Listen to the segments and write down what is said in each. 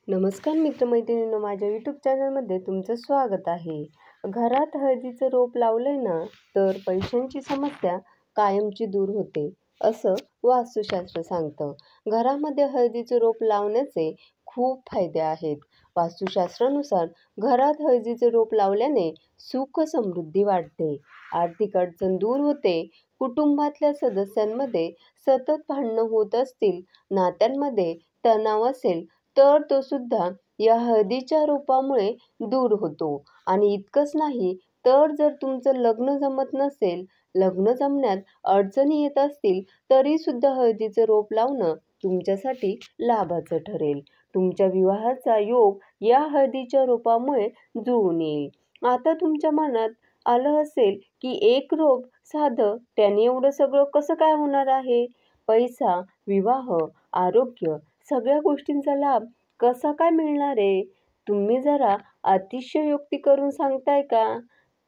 नमस्कार मित्रमैत्रिणींनो, माझ्या यूट्यूब चॅनलमध्ये तुमचं स्वागत आहे. घरात हळदीचं रोप लावलंय ना, तर पैशांची समस्या कायमची दूर होते, असं वास्तुशास्त्र सांगतं. घरामध्ये हळदीचं रोप लावण्याचे खूप फायदे आहेत. वास्तुशास्त्रानुसार घरात हळदीचं रोप लावल्याने सुख समृद्धी वाढते, आर्थिक अडचण दूर होते, कुटुंबातल्या सदस्यांमध्ये सतत भांडणं होत असतील, नात्यांमध्ये तणाव असेल तर तो सुद्धा या हळदीच्या रोपामुळे दूर होतो. आणि इतकंच नाही, तर जर तुमचं लग्न जमत नसेल, लग्न जमण्यात अडचणी येत असतील, तरी सुद्धा हळदीचं रोप लावणं तुमच्यासाठी लाभाचं ठरेल. तुमच्या विवाहाचा योग या हळदीच्या रोपामुळे जुळून येईल. आता तुमच्या मनात आलं असेल की एक रोप साधं त्याने एवढं सगळं कसं काय होणार आहे? पैसा, विवाह, आरोग्य सगळ्या गोष्टींचा लाभ कसा काय मिळणार आहे? तुम्ही जरा अतिशयोक्ती करून सांगताय का?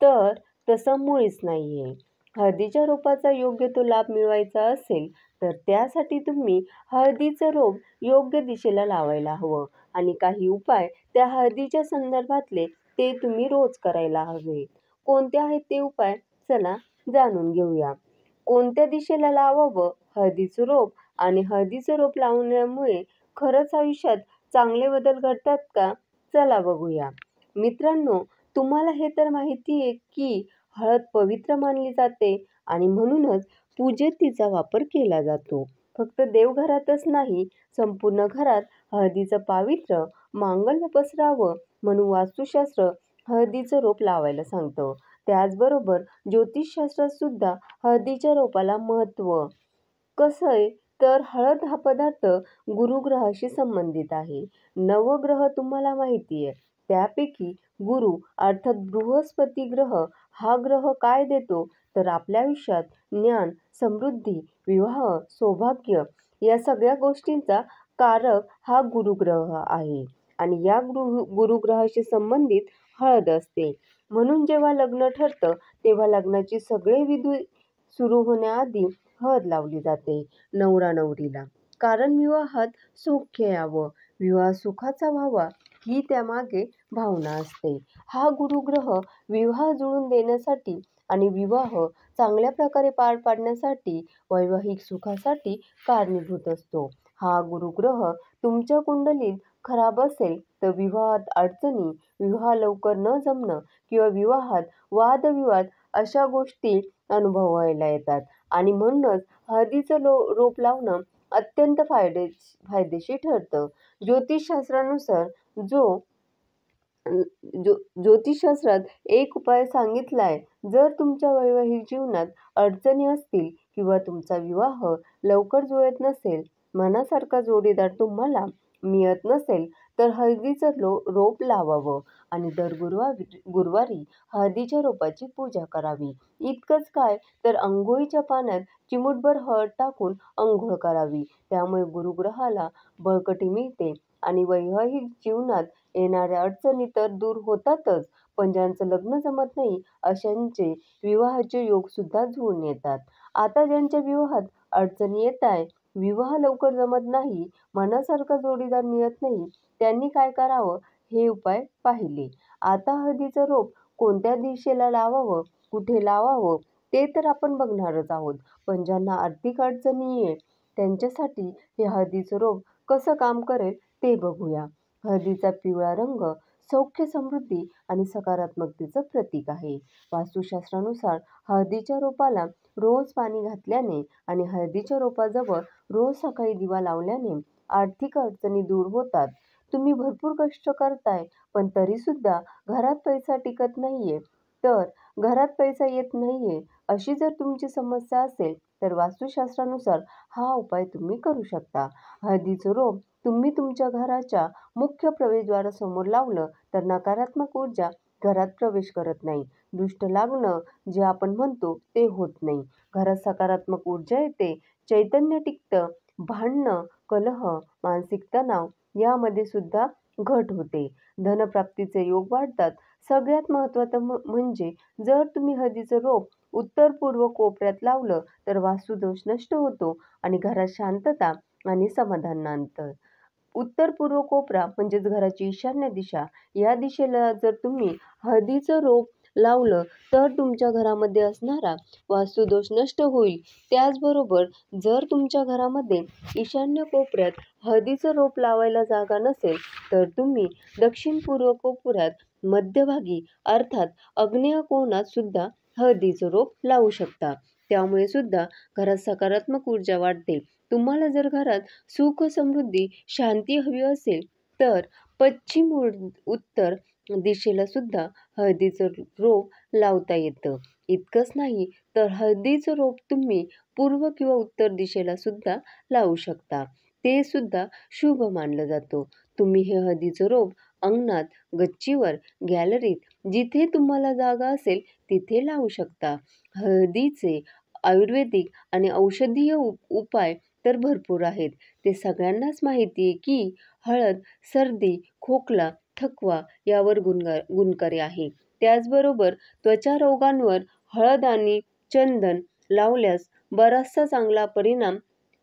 तर तसं मुळीच नाहीये. हळदीच्या रोपाचा योग्य तो लाभ मिळवायचा असेल, तर त्यासाठी तुम्ही हळदीचं रोप योग्य दिशेला लावायला हवं आणि काही उपाय त्या हळदीच्या संदर्भातले ते तुम्ही रोज करायला हवे. कोणते आहेत ते उपाय? चला जाणून घेऊया. कोणत्या दिशेला लावावं हळदीचं रोप आणि हळदीचं रोप लावण्यामुळे खरंच आयुष्यात चांगले बदल घडतात का? चला बघूया. मित्रांनो, तुम्हाला हे तर माहिती आहे की हळद पवित्र मानली जाते आणि म्हणूनच पूजेत तिचा वापर केला जातो. फक्त देवघरातच नाही, संपूर्ण घरात हळदीचं पावित्र्य, मांगल्य पसरावं म्हणून वास्तुशास्त्र हळदीचं रोप लावायला सांगतं. त्याचबरोबर ज्योतिषशास्त्रात सुद्धा हळदीच्या रोपाला महत्त्व. कसं आहे, तर हळद हा पदार्थ गुरुग्रहाशी संबंधित आहे. नवग्रह तुम्हाला माहिती आहे, त्यापैकी गुरु अर्थात बृहस्पती ग्रह हा ग्रह काय देतो? तर आपल्या आयुष्यात ज्ञान, समृद्धी, विवाह, सौभाग्य या सगळ्या गोष्टींचा कारक हा गुरुग्रह आहे आणि या गुरुग्रहाशी संबंधित हळद असते. म्हणून जेव्हा लग्न ठरतं, तेव्हा लग्नाची सगळे विधी सुरू होण्याआधी हळद लावली जाते नवरा नवरीला. कारण विवाहात सौख्य यावं, विवाह सुखाचा व्हावा ही त्यामागे भावना असते. हा गुरुग्रह विवाह जुळून देण्यासाठी आणि विवाह चांगल्या प्रकारे पार पाडण्यासाठी, वैवाहिक सुखासाठी कारणीभूत असतो. हा गुरुग्रह तुमच्या कुंडलीत खराब असेल तर विवाहात अडचणी, विवाह लवकर न जमणं किंवा विवाहात वादविवाद अशा गोष्टी अनुभवायला येतात आणि म्हणूनच हळदीचं रोप लावणं अत्यंत फायदेशीर ठरतं. ज्योतिषशास्त्रानुसार ज्योतिषशास्त्रात एक उपाय सांगितलाय. जर तुमच्या वैवाहिक जीवनात अडचणी असतील किंवा तुमचा विवाह लवकर जुळत नसेल, मनासारखा जोडीदार तुम्हाला मिळत नसेल, तर हळदीचं रोप लावावं आणि दर गुरुवारी हळदीच्या रोपाची पूजा करावी. इतकंच काय, तर अंघोळीच्या पाण्यात चिमूटभर हळद टाकून अंघोळ करावी. त्यामुळे गुरुग्रहाला बळकटी मिळते आणि वैवाहिक जीवनात येणाऱ्या अडचणी तर दूर होतातच, पण ज्यांचं लग्न जमत नाही अशांचे विवाहाचे योग सुद्धा जुळून येतात. आता ज्यांच्या विवाहात अडचणी येत आहे, विवाह लवकर जमत नाही, मनासारखा जोडीदार मिळत नाही, त्यांनी काय करावं हे उपाय पाहिले. आता हळदीचं रोप कोणत्या दिशेला लावावं, कुठे लावावं ते तर आपण बघणारच आहोत. पण ज्यांना आर्थिक अडचणी आहे, त्यांच्यासाठी हे हळदीचं रोप कसं काम करेल ते बघूया. हळदीचा पिवळा रंग सौख्य, समृद्धी आणि सकारात्मकतेचं प्रतीक आहे. वास्तुशास्त्रानुसार हळदीच्या रोपाला रोज पाणी घातल्याने आणि हळदीच्या रोपाजवळ रोज सकाळी दिवा लावल्याने आर्थिक अडचणी दूर होतात. तुम्ही भरपूर कष्ट करताय, पण तरीसुद्धा घरात पैसा टिकत नाहीये, तर घरात पैसा येत नाहीये अशी जर तुमची समस्या असेल, तर वास्तुशास्त्रानुसार हा उपाय तुम्ही करू शकता. हळदीचं रोप तुम्ही तुमच्या घराच्या मुख्य प्रवेशद्वारासमोर लावलं तर नकारात्मक ऊर्जा घरात प्रवेश करत नाही. दृष्ट लागणं जे आपण म्हणतो ते होत नाही. घरात सकारात्मक ऊर्जा येते, चैतन्य टिकतं, भांडणं, कलह, मानसिक तणाव यामध्ये सुद्धा घट होते. धनप्राप्तीचे योग वाढतात. सगळ्यात महत्त्वाचं म्हणजे जर तुम्ही हळदीचं रोप उत्तर-पूर्व कोपऱ्यात लावलं तर वास्तुदोष नष्ट होतो आणि घरात शांतता आणि समाधान नांदतं. उत्तर पूर्व कोपरा म्हणजेच घराची ईशान्य दिशा, या दिशेला जर तुम्ही हळदीचं रोप लावलं तर तुमच्या घरामध्ये असणारा वास्तुदोष नष्ट होईल. त्याचबरोबर जर तुमच्या घरामध्ये ईशान्य कोपऱ्यात हळदीचं रोप लावायला जागा नसेल तर तुम्ही दक्षिण पूर्व कोपऱ्यात मध्यभागी अर्थात आग्नेय कोणात सुद्धा हळदीचं रोप लावू शकता. त्यामुळे सुद्धा घरात सकारात्मक ऊर्जा वाढते. तुम्हाला जर घरात सुख, समृद्धी, शांती हवी असेल तर पश्चिम उत्तर दिशेला सुद्धा हळदीचं रोप लावता येतं. इतकंच नाही तर हळदीचं रोप तुम्ही पूर्व किंवा उत्तर दिशेला सुद्धा लावू शकता. ते सुद्धा शुभ मानलं जातं. तुम्ही हे हळदीचं रोप अंगणात, गच्चीवर, गॅलरीत जिथे तुम्हाला जागा असेल तिथे लावू शकता. हळदीचे आयुर्वेदिक आणि औषधीय उपाय तर भरपूर आहेत. ते सगळ्यांनाच माहिती आहे की हळद सर्दी, खोकला, थकवा यावर गुणकारी आहे. त्याचबरोबर त्वचा रोगांवर हळद आणि चंदन लावल्यास बराचसा चांगला परिणाम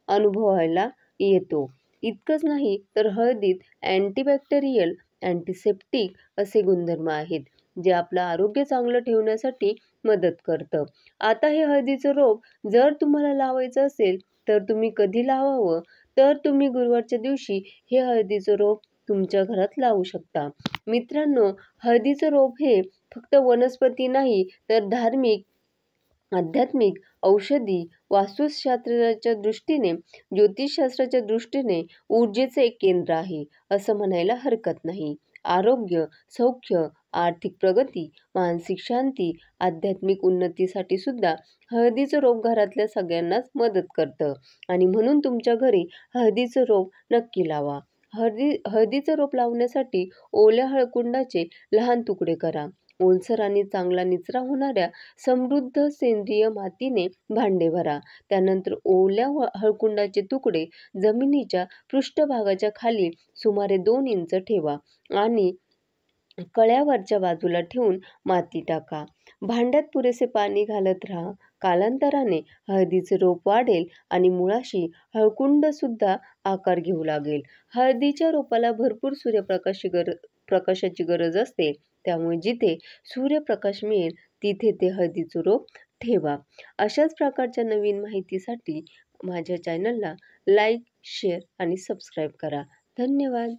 अनुभवायला येतो. इतकंच नाही तर हळदीत अँटीबॅक्टेरियल, अँटीसेप्टिक असे गुणधर्म आहेत जे आपलं आरोग्य चांगलं ठेवण्यासाठी मदत करतं. आता हे हळदीचं रोप जर तुम्हाला लावायचं असेल तर तुम्ही कधी लावावं, तर तुम्ही गुरुवारच्या दिवशी हे हळदीचं रोप तुमच्या घरात लावू शकता. मित्रांनो, हळदीचं रोप हे फक्त वनस्पती नाही तर धार्मिक, आध्यात्मिक, औषधी, वास्तुशास्त्राच्या दृष्टीने, ज्योतिषशास्त्राच्या दृष्टीने ऊर्जेचं एक केंद्र आहे असं म्हणायला हरकत नाही. आरोग्य, सौख्य, आर्थिक प्रगती, मानसिक शांती, आध्यात्मिक उन्नतीसाठी सुद्धा हळदीचं रोप घरातल्या सगळ्यांनाच मदत करतं आणि म्हणून तुमच्या घरी हळदीचं रोप नक्की लावा. हळदीचं रोप लावण्यासाठी ओल्या हळकुंडाचे लहान तुकडे करा. ओलसर आणि चांगला निचरा होणाऱ्या समृद्ध सेंद्रिय मातीने भांडे भरा. त्यानंतर ओल्या हळकुंडाचे तुकडे जमिनीच्या पृष्ठभागाच्या खाली सुमारे 2 इंच ठेवा आणि कळ्यावरच्या बाजूला ठेवून माती टाका. भांड्यात पुरेसे पाणी घालत राहा. कालांतराने हळदीचे रोप वाढेल आणि मुळाशी हळकुंड सुद्धा आकार घेऊ लागेल. हळदीच्या रोपाला भरपूर प्रकाशाची गरज असते. त्यामुळे जिथे सूर्यप्रकाश मिळेल तिथे ते हळदीचं रोप ठेवा. अशाच प्रकारच्या नवीन माहितीसाठी माझ्या चॅनलला लाईक, शेअर आणि सबस्क्राईब करा. धन्यवाद.